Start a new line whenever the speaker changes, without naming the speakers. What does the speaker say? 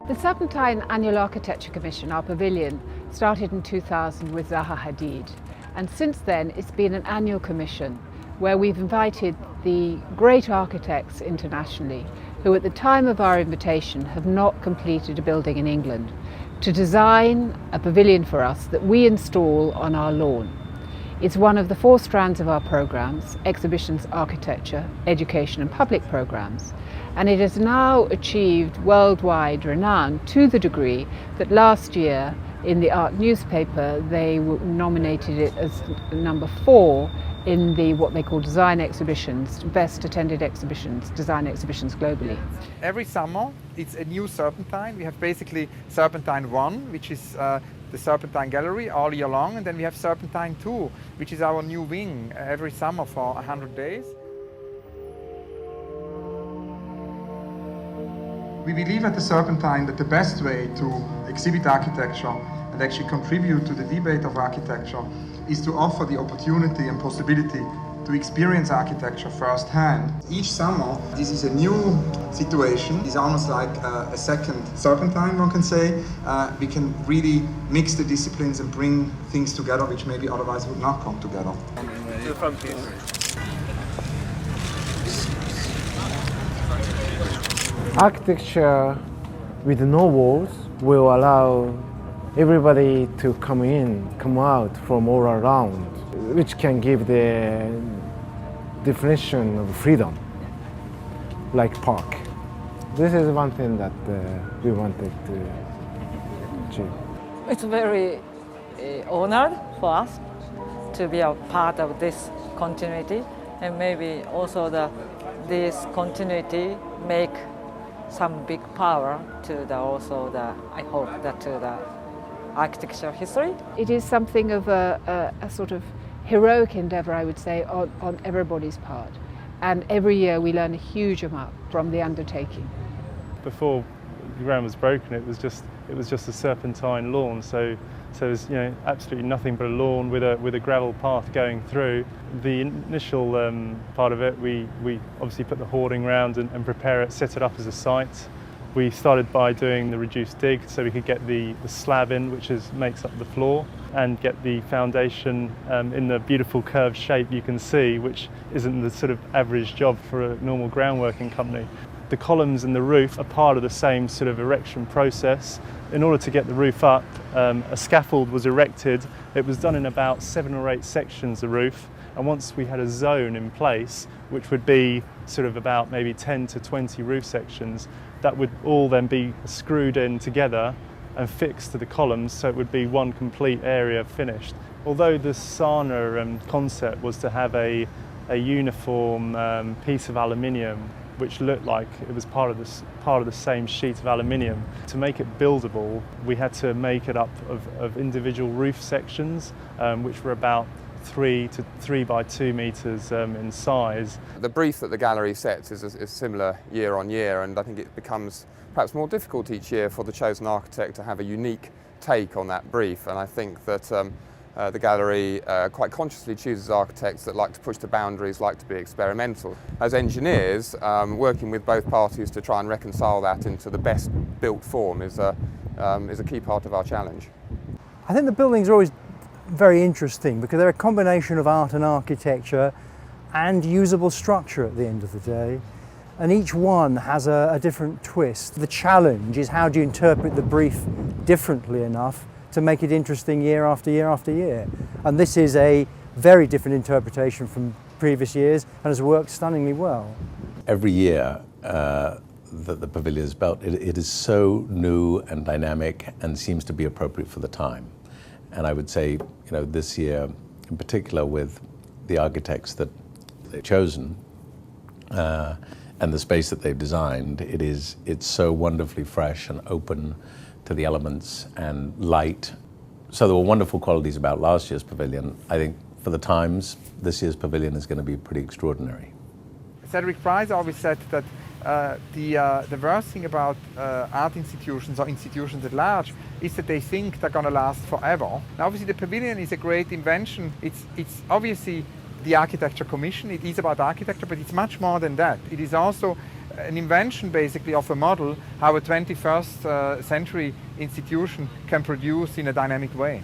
The Serpentine Annual Architecture Commission, our pavilion, started in 2000 with Zaha Hadid, and since then it's been an annual commission where we've invited the great architects internationally who at the time of our invitation have not completed a building in England to design a pavilion for us that we install on our lawn. It's one of the 4 strands of our programs: exhibitions, architecture, education and public programs. And it has now achieved worldwide renown to the degree that last year in the art newspaper they nominated it as number 4 in the what they call design exhibitions, best attended exhibitions, design exhibitions globally.
Every summer it's a new Serpentine. We have basically Serpentine 1, which is the Serpentine Gallery all year long, and then we have Serpentine 2, which is our new wing every summer for 100 days.
We believe at the Serpentine that the best way to exhibit architecture and actually contribute to the debate of architecture is to offer the opportunity and possibility to experience architecture firsthand. Each summer, this is a new situation. It's almost like a second Serpentine, one can say. We can really mix the disciplines and bring things together which maybe otherwise would not come together.
Architecture with no walls will allow everybody to come out from all around, which can give the definition of freedom, like park. This is one thing that we wanted to achieve.
It's very honored for us to be a part of this continuity, and maybe also this continuity make some big power to I hope that to the architecture history.
It is something of a sort of heroic endeavour, I would say, on everybody's part. And every year we learn a huge amount from the undertaking.
Before the ground was broken, it was just a serpentine lawn. So it was absolutely nothing but a lawn with a gravel path going through. The initial part of it, we obviously put the hoarding round and prepare it, set it up as a site. We started by doing the reduced dig so we could get the slab in, which makes up the floor, and get the foundation in the beautiful curved shape you can see, which isn't the sort of average job for a normal groundworking company. The columns and the roof are part of the same sort of erection process. In order to get the roof up, a scaffold was erected. It was done in about 7 or 8 sections, the roof, and once we had a zone in place, which would be sort of about maybe 10 to 20 roof sections, that would all then be screwed in together and fixed to the columns, so it would be one complete area finished. Although the Sana concept was to have a uniform piece of aluminium which looked like it was part of the same sheet of aluminium. To make it buildable, we had to make it up of individual roof sections, which were about 3 to 3 by 2 meters in size.
The brief that the gallery sets is similar year on year, and I think it becomes perhaps more difficult each year for the chosen architect to have a unique take on that brief. And I think that the gallery quite consciously chooses architects that like to push the boundaries, like to be experimental. As engineers, working with both parties to try and reconcile that into the best built form is a key part of our challenge.
I think the buildings are always very interesting because they're a combination of art and architecture and usable structure at the end of the day. And each one has a different twist. The challenge is how do you interpret the brief differently enough to make it interesting year after year after year. And this is a very different interpretation from previous years and has worked stunningly well.
Every year that the pavilion is built, it is so new and dynamic and seems to be appropriate for the time. And I would say, this year in particular with the architects that they've chosen and the space that they've designed, it's so wonderfully fresh and open to the elements and light. So there were wonderful qualities about last year's pavilion. I think for the times, this year's pavilion is going to be pretty extraordinary.
Cedric Price always said that the worst thing about art institutions or institutions at large is that they think they're going to last forever. Now, obviously the pavilion is a great invention. It's obviously the architecture commission. It is about architecture, but it's much more than that. It is also an invention basically of a model how a 21st century institution can produce in a dynamic way.